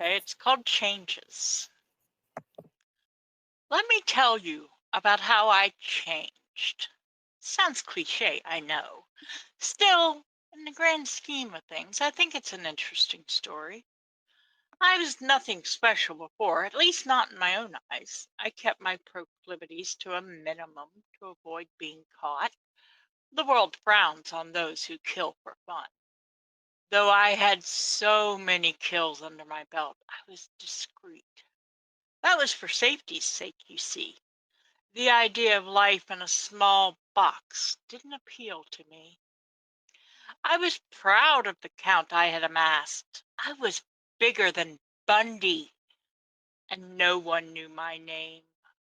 Okay, it's called Changes. Let me tell you about how I changed. Sounds cliche, I know. Still, in the grand scheme of things, I think it's an interesting story. I was nothing special before, at least not in my own eyes. I kept my proclivities to a minimum to avoid being caught. The world frowns on those who kill for fun. Though I had so many kills under my belt, I was discreet. That was for safety's sake, you see. The idea of life in a small box didn't appeal to me. I was proud of the count I had amassed. I was bigger than Bundy, and no one knew my name.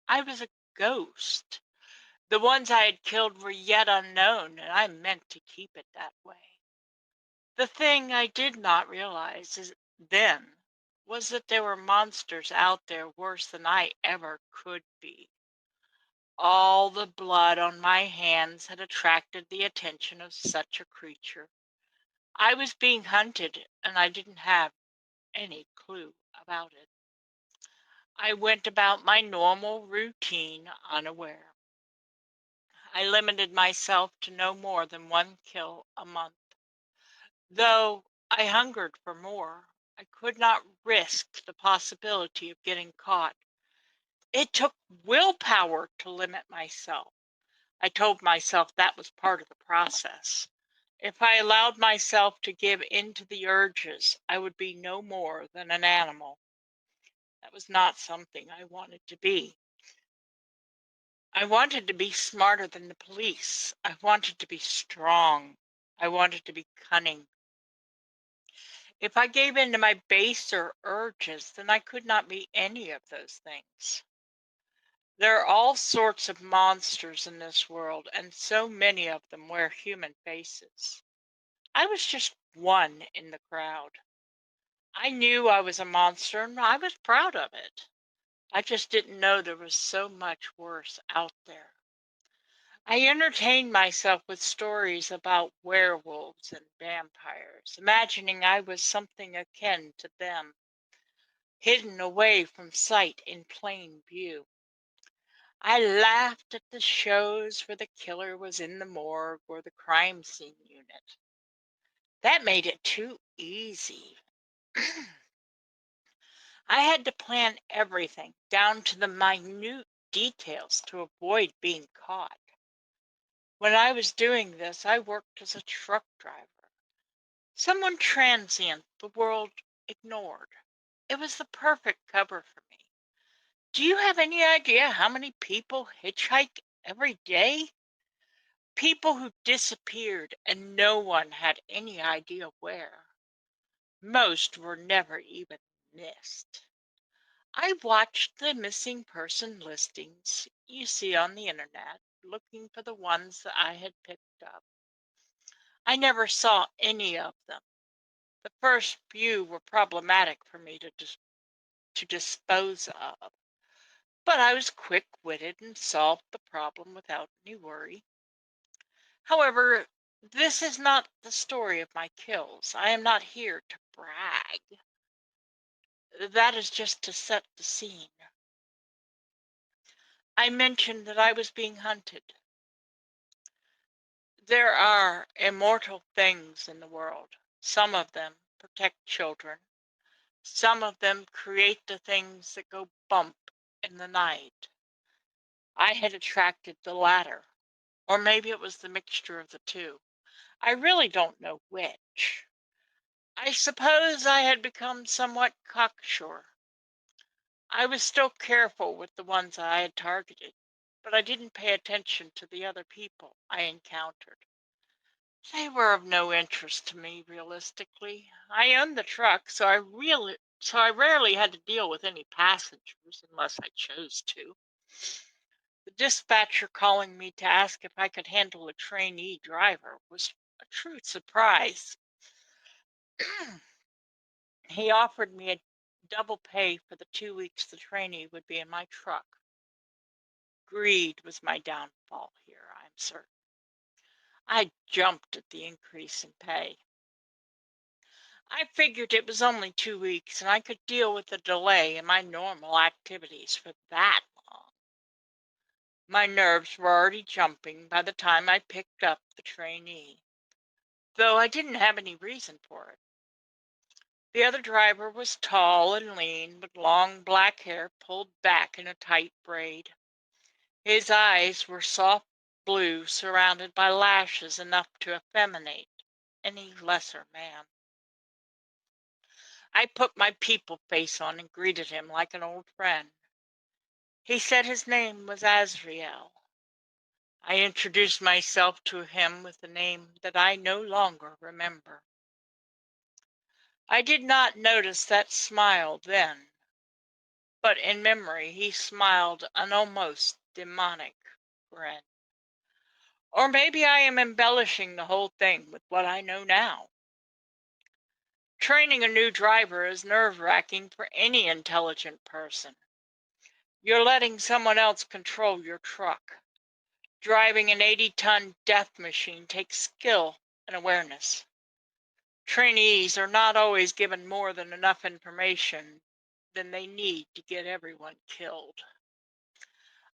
I was a ghost. The ones I had killed were yet unknown, and I meant to keep it that way. The thing I did not realize then was that there were monsters out there worse than I ever could be. All the blood on my hands had attracted the attention of such a creature. I was being hunted, and I didn't have any clue about it. I went about my normal routine unaware. I limited myself to no more than one kill a month. Though I hungered for more, I could not risk the possibility of getting caught. It took willpower to limit myself. I told myself that was part of the process. If I allowed myself to give in to the urges, I would be no more than an animal. That was not something I wanted to be. I wanted to be smarter than the police. I wanted to be strong. I wanted to be cunning. If I gave in to my baser urges, then I could not be any of those things. There are all sorts of monsters in this world, and so many of them wear human faces. I was just one in the crowd. I knew I was a monster and I was proud of it. I just didn't know there was so much worse out there. I entertained myself with stories about werewolves and vampires, imagining I was something akin to them, hidden away from sight in plain view. I laughed at the shows where the killer was in the morgue or the crime scene unit. That made it too easy. I had to plan everything down to the minute details to avoid being caught. When I was doing this, I worked as a truck driver. Someone transient the world ignored. It was the perfect cover for me. Do you have any idea how many people hitchhike every day? People who disappeared and no one had any idea where. Most were never even missed. I watched the missing person listings you see on the internet, looking for the ones that I had picked up. I never saw any of them. The first few were problematic for me to dispose of, but I was quick witted and solved the problem without any worry. However, this is not the story of my kills. I am not here to brag. That is just to set the scene. I mentioned that I was being hunted. There are immortal things in the world. Some of them protect children. Some of them create the things that go bump in the night. I had attracted the latter, or maybe it was the mixture of the two. I really don't know which. I suppose I had become somewhat cocksure. I was still careful with the ones I had targeted, but I didn't pay attention to the other people I encountered. They were of no interest to me, realistically. I owned the truck, so I rarely had to deal with any passengers unless I chose to. The dispatcher calling me to ask if I could handle a trainee driver was a true surprise. He offered me a double pay for the 2 weeks the trainee would be in my truck. Greed was my downfall here, I'm certain. I jumped at the increase in pay. I figured it was only 2 weeks and I could deal with the delay in my normal activities for that long. My nerves were already jumping by the time I picked up the trainee, though I didn't have any reason for it. The other driver was tall and lean, with long black hair pulled back in a tight braid. His eyes were soft blue, surrounded by lashes enough to effeminate any lesser man. I put my people face on and greeted him like an old friend. He said his name was Azrael. I introduced myself to him with a name that I no longer remember. I did not notice that smile then, but in memory he smiled an almost demonic grin. Or maybe I am embellishing the whole thing with what I know now. Training a new driver is nerve-wracking for any intelligent person. You're letting someone else control your truck. Driving an 80-ton death machine takes skill and awareness. Trainees are not always given more than enough information than they need to get everyone killed.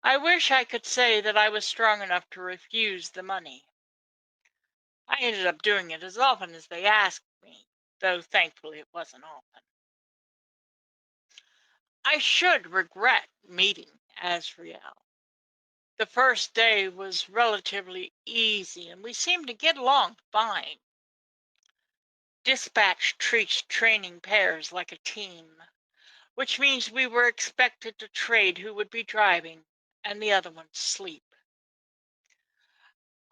I wish I could say that I was strong enough to refuse the money. I ended up doing it as often as they asked me, though thankfully it wasn't often. I should regret meeting Azrael. The first day was relatively easy and we seemed to get along fine. Dispatch treats training pairs like a team, which means we were expected to trade who would be driving and the other one sleep.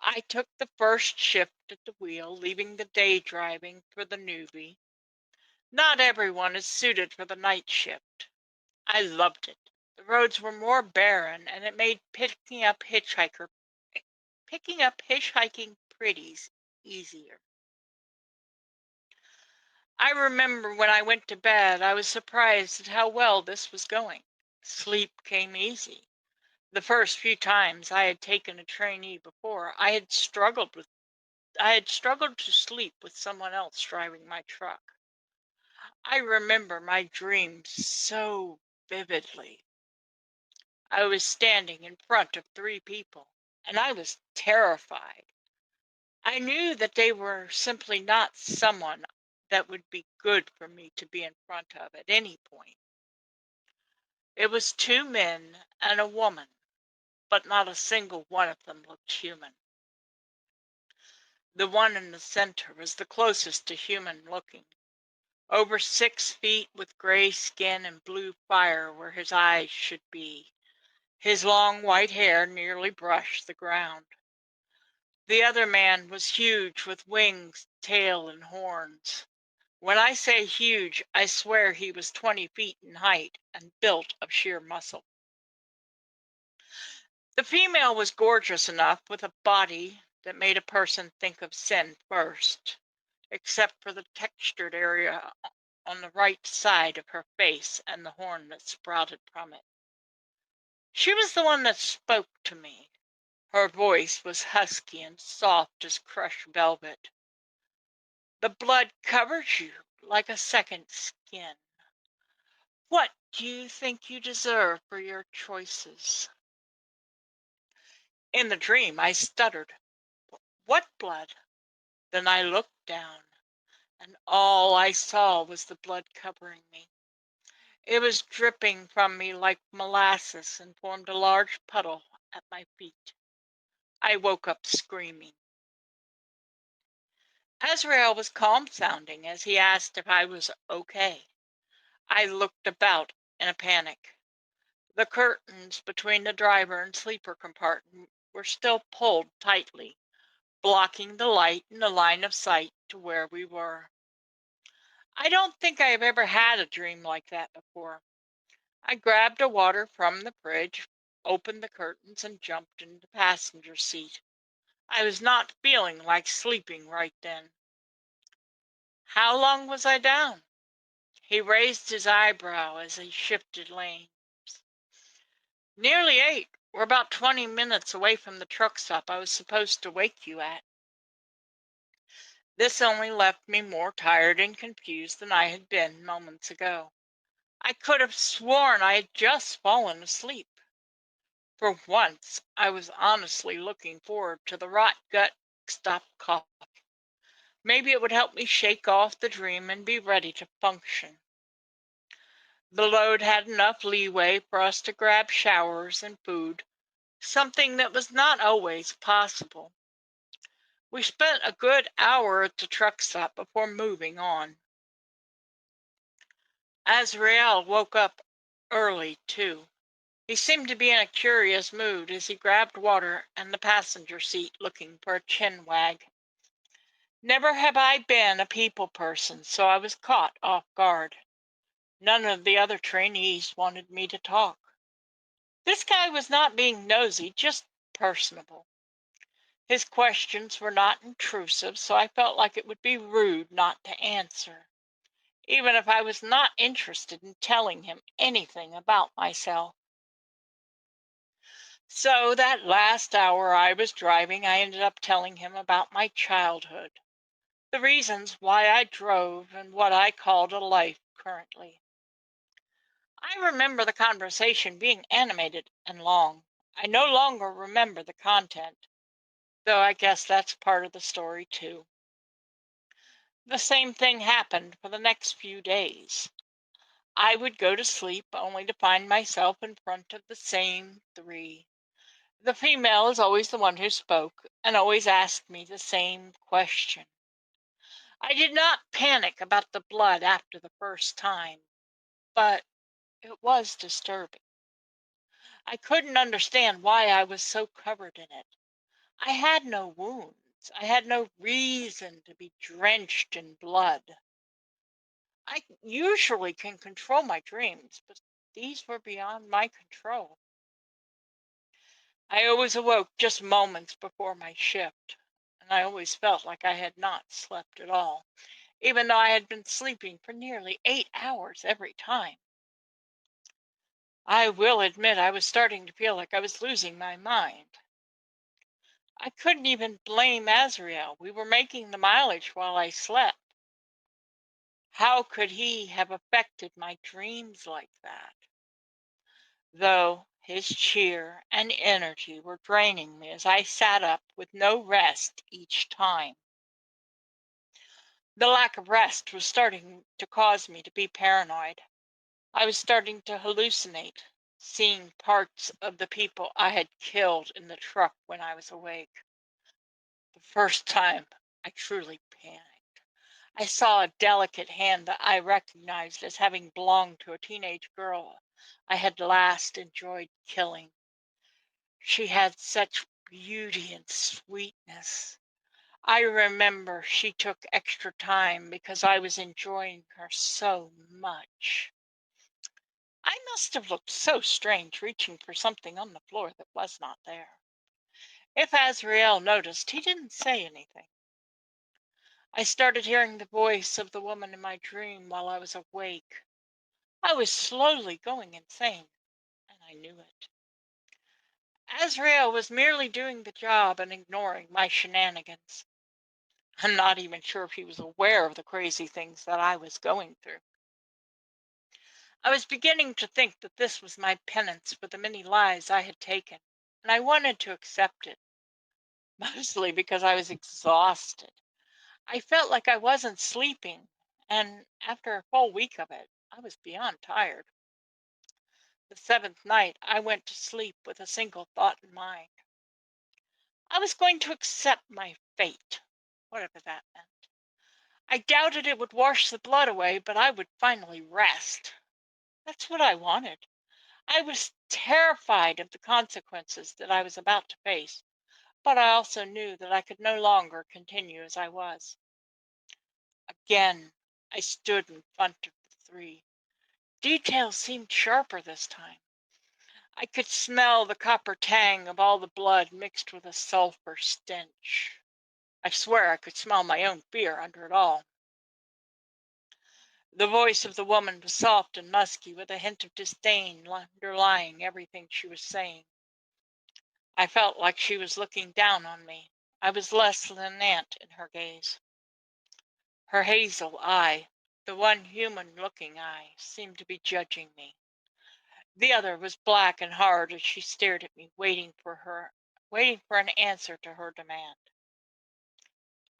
I took the first shift at the wheel, leaving the day driving for the newbie. Not everyone is suited for the night shift. I loved it. The roads were more barren and it made picking up hitchhiking pretties easier. I remember when I went to bed, I was surprised at how well this was going. Sleep came easy. The first few times I had taken a trainee before, I had struggled to sleep with someone else driving my truck. I remember my dreams so vividly. I was standing in front of three people, and I was terrified. I knew that they were simply not someone that would be good for me to be in front of at any point. It was two men and a woman, but not a single one of them looked human. The one in the center was the closest to human looking, over 6 feet with gray skin and blue fire where his eyes should be. His long white hair nearly brushed the ground. The other man was huge with wings, tail, and horns. When I say huge, I swear he was 20 feet in height and built of sheer muscle. The female was gorgeous enough with a body that made a person think of sin first, except for the textured area on the right side of her face and the horn that sprouted from it. She was the one that spoke to me. Her voice was husky and soft as crushed velvet. The blood covers you like a second skin. What do you think you deserve for your choices? In the dream, I stuttered, "What blood?" Then I looked down, and all I saw was the blood covering me. It was dripping from me like molasses and formed a large puddle at my feet. I woke up screaming. Azrael was calm sounding as he asked if I was okay. I looked about in a panic. The curtains between the driver and sleeper compartment were still pulled tightly, blocking the light and the line of sight to where we were. I don't think I have ever had a dream like that before. I grabbed a water from the fridge, opened the curtains, and jumped into the passenger seat. I was not feeling like sleeping right then. How long was I down? He raised his eyebrow as he shifted lanes. Nearly 8. We're about 20 minutes away from the truck stop I was supposed to wake you at. This only left me more tired and confused than I had been moments ago. I could have sworn I had just fallen asleep. For once, I was honestly looking forward to the rot gut stop cough. Maybe it would help me shake off the dream and be ready to function. The load had enough leeway for us to grab showers and food, something that was not always possible. We spent a good hour at the truck stop before moving on. Azrael woke up early, too. He seemed to be in a curious mood as he grabbed water and the passenger seat looking for a chin wag. Never have I been a people person, so I was caught off guard. None of the other trainees wanted me to talk. This guy was not being nosy, just personable. His questions were not intrusive, so I felt like it would be rude not to answer, even if I was not interested in telling him anything about myself. So that last hour I was driving, I ended up telling him about my childhood, the reasons why I drove, and what I called a life currently. I remember the conversation being animated and long. I no longer remember the content, though I guess that's part of the story too. The same thing happened for the next few days. I would go to sleep only to find myself in front of the same three. The female is always the one who spoke and always asked me the same question. I did not panic about the blood after the first time, but it was disturbing. I couldn't understand why I was so covered in it. I had no wounds. I had no reason to be drenched in blood. I usually can control my dreams, but these were beyond my control. I always awoke just moments before my shift, and I always felt like I had not slept at all, even though I had been sleeping for nearly 8 hours every time. I will admit I was starting to feel like I was losing my mind. I couldn't even blame Azrael. We were making the mileage while I slept. How could he have affected my dreams like that? Though his cheer and energy were draining me as I sat up with no rest each time. The lack of rest was starting to cause me to be paranoid. I was starting to hallucinate, seeing parts of the people I had killed in the truck when I was awake. The first time I truly panicked. I saw a delicate hand that I recognized as having belonged to a teenage girl I had last enjoyed killing. She had such beauty and sweetness. I remember she took extra time because I was enjoying her so much. I must have looked so strange reaching for something on the floor that was not there. If Azrael noticed, he didn't say anything. I started hearing the voice of the woman in my dream while I was awake. I was slowly going insane, and I knew it. Azrael was merely doing the job and ignoring my shenanigans. I'm not even sure if he was aware of the crazy things that I was going through. I was beginning to think that this was my penance for the many lies I had taken, and I wanted to accept it, mostly because I was exhausted. I felt like I wasn't sleeping, and after a full week of it, I was beyond tired. The seventh night, I went to sleep with a single thought in mind. I was going to accept my fate, whatever that meant. I doubted it would wash the blood away, but I would finally rest. That's what I wanted. I was terrified of the consequences that I was about to face, but I also knew that I could no longer continue as I was. Again, I stood in front of the three. Details seemed sharper this time. I could smell the copper tang of all the blood mixed with a sulfur stench. I swear I could smell my own fear under it all. The voice of the woman was soft and musky, with a hint of disdain underlying everything she was saying. I felt like she was looking down on me. I was less than an ant in her gaze. Her hazel eye, the one human-looking eye, seemed to be judging me. The other was black and hard as she stared at me, waiting for an answer to her demand.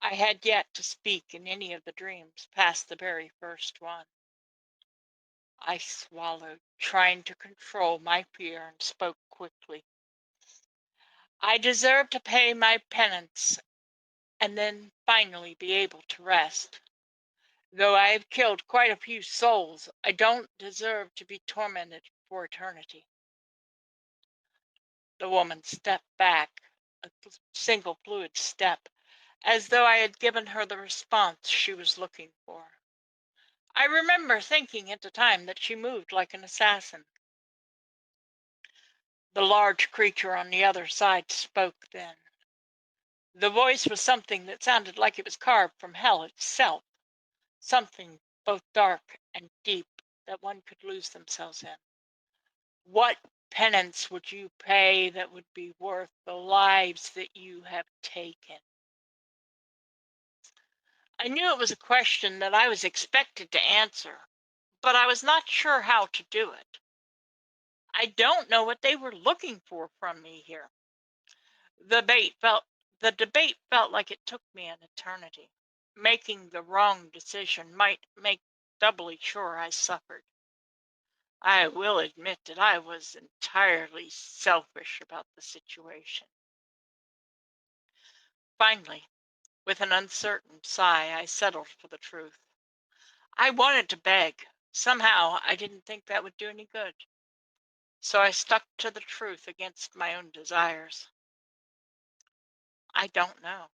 I had yet to speak in any of the dreams past the very first one. I swallowed, trying to control my fear, and spoke quickly. I deserve to pay my penance and then finally be able to rest. Though I have killed quite a few souls, I don't deserve to be tormented for eternity. The woman stepped back, a single fluid step, as though I had given her the response she was looking for. I remember thinking at the time that she moved like an assassin. The large creature on the other side spoke then. The voice was something that sounded like it was carved from hell itself, something both dark and deep that one could lose themselves in. What penance would you pay that would be worth the lives that you have taken? I knew it was a question that I was expected to answer, but I was not sure how to do it. I don't know what they were looking for from me here. The debate felt the debate felt like it took me an eternity. Making the wrong decision might make doubly sure I suffered. I will admit that I was entirely selfish about the situation. Finally, with an uncertain sigh, I settled for the truth. I wanted to beg. Somehow, I didn't think that would do any good. So I stuck to the truth against my own desires. I don't know.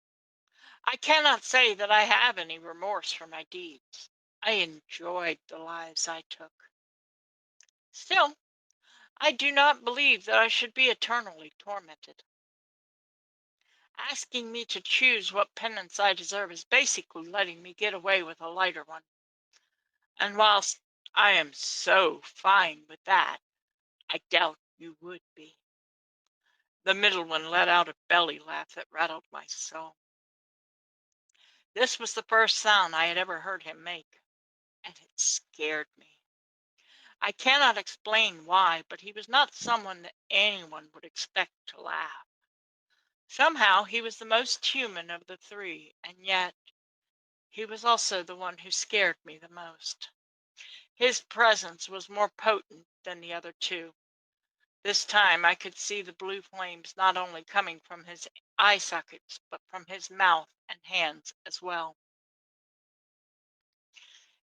I cannot say that I have any remorse for my deeds. I enjoyed the lives I took. Still, I do not believe that I should be eternally tormented. Asking me to choose what penance I deserve is basically letting me get away with a lighter one. And whilst I am so fine with that, I doubt you would be. The middle one let out a belly laugh that rattled my soul. This was the first sound I had ever heard him make, and it scared me. I cannot explain why, but he was not someone that anyone would expect to laugh. Somehow he was the most human of the three, and yet he was also the one who scared me the most. His presence was more potent than the other two. This time I could see the blue flames not only coming from his eye sockets, but from his mouth and hands as well.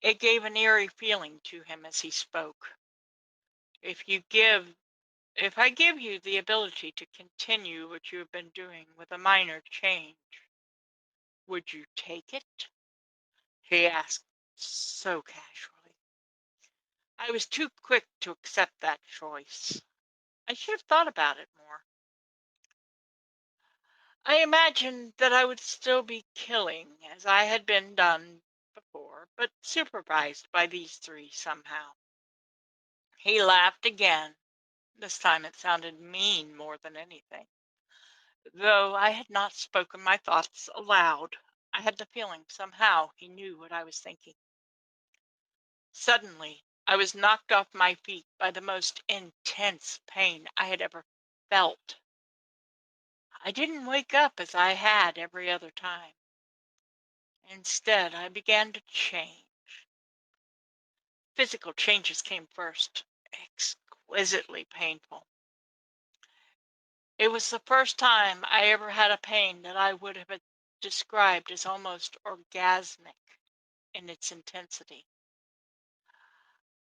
It gave an eerie feeling to him as he spoke. If you give If I give you the ability to continue what you have been doing with a minor change, would you take it? He asked so casually. I was too quick to accept that choice. I should have thought about it more. I imagined that I would still be killing as I had been done before, but supervised by these three somehow. He laughed again. This time it sounded mean more than anything. Though I had not spoken my thoughts aloud, I had the feeling somehow he knew what I was thinking. Suddenly, I was knocked off my feet by the most intense pain I had ever felt. I didn't wake up as I had every other time. Instead, I began to change. Physical changes came first, exquisitely painful. It was the first time I ever had a pain that I would have described as almost orgasmic in its intensity.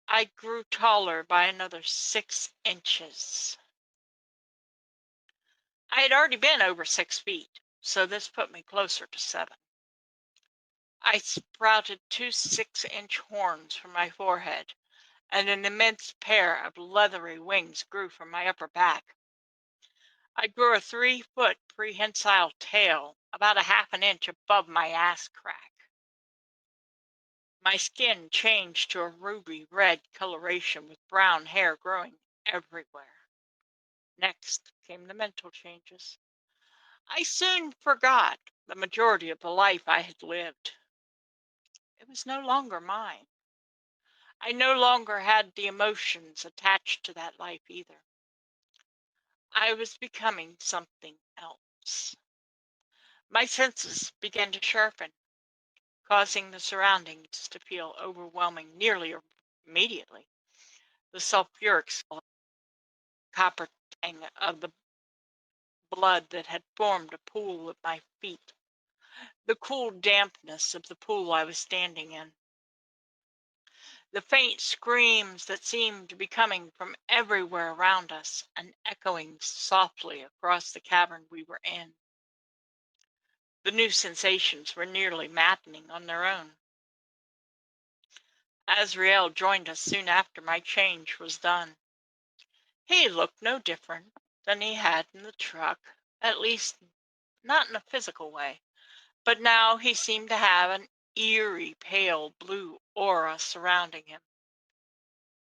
I grew taller by another 6 inches. I had already been over 6 feet, so this put me closer to 7. I sprouted two 6-inch horns from my forehead, and an immense pair of leathery wings grew from my upper back. I grew a 3-foot prehensile tail, about a half an inch above my ass crack. My skin changed to a ruby red coloration with brown hair growing everywhere. Next came the mental changes. I soon forgot the majority of the life I had lived. It was no longer mine. I no longer had the emotions attached to that life either. I was becoming something else. My senses began to sharpen, causing the surroundings to feel overwhelming nearly immediately. The sulfuric copper tang of the blood that had formed a pool at my feet, the cool dampness of the pool I was standing in, the faint screams that seemed to be coming from everywhere around us and echoing softly across the cavern we were in. The new sensations were nearly maddening on their own. Azrael joined us soon after my change was done. He looked no different than he had in the truck, at least not in a physical way, but now he seemed to have an eerie pale blue aura surrounding him.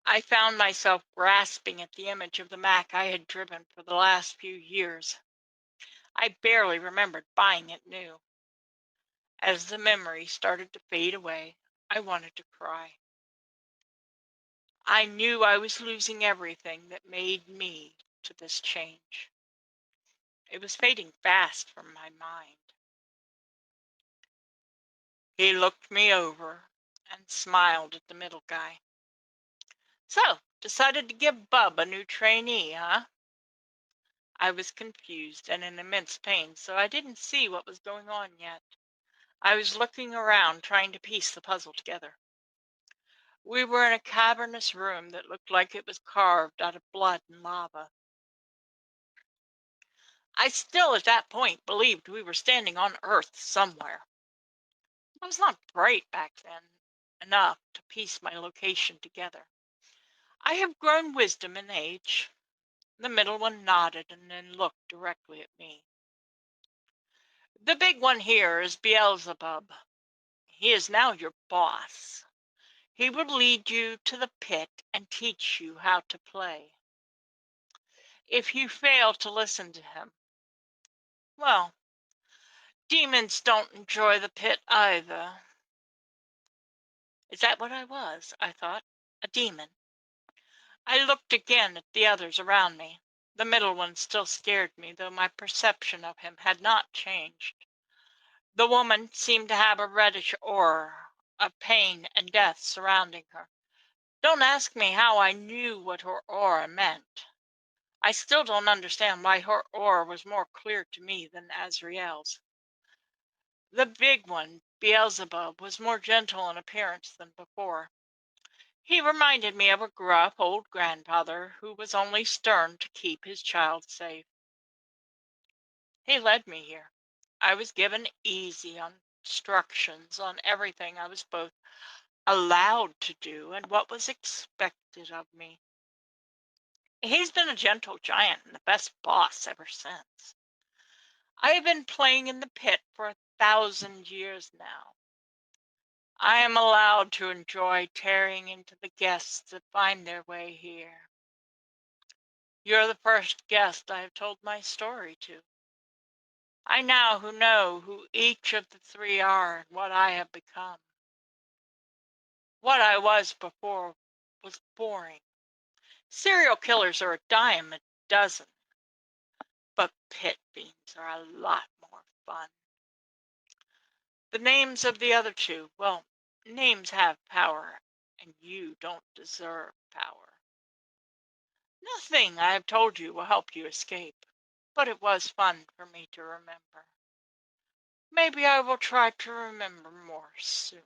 I found myself grasping at the image of the Mac I had driven for the last few years. I barely remembered buying it new. As the memory started to fade away, I wanted to cry. I knew I was losing everything that made me to this change. It was fading fast from my mind. He looked me over and smiled at the middle guy. So, decided to give Bub a new trainee, huh? I was confused and in immense pain, so I didn't see what was going on yet. I was looking around trying to piece the puzzle together. We were in a cavernous room that looked like it was carved out of blood and lava. I still at that point believed we were standing on Earth somewhere. I was not bright back then enough to piece my location together. I have grown wisdom in age. The middle one nodded and then looked directly at me. The big one here is Beelzebub. He is now your boss. He will lead you to the pit and teach you how to play. If you fail to listen to him, well, demons don't enjoy the pit either. Is that what I was? I thought. A demon. I looked again at the others around me. The middle one still scared me, though my perception of him had not changed. The woman seemed to have a reddish aura of pain and death surrounding her. Don't ask me how I knew what her aura meant. I still don't understand why her aura was more clear to me than Azrael's. The big one, Beelzebub, was more gentle in appearance than before. He reminded me of a gruff old grandfather who was only stern to keep his child safe. He led me here. I was given easy instructions on everything I was both allowed to do and what was expected of me. He's been a gentle giant and the best boss ever since. I have been playing in the pit for 1,000 years now. I am allowed to enjoy tearing into the guests that find their way here. You're the first guest I have told my story to. I now who know who each of the three are and what I have become. What I was before was boring. Serial killers are a dime a dozen, but pit fiends are a lot more fun. The names of the other two, well, names have power, and you don't deserve power. Nothing I have told you will help you escape, but it was fun for me to remember. Maybe I will try to remember more soon.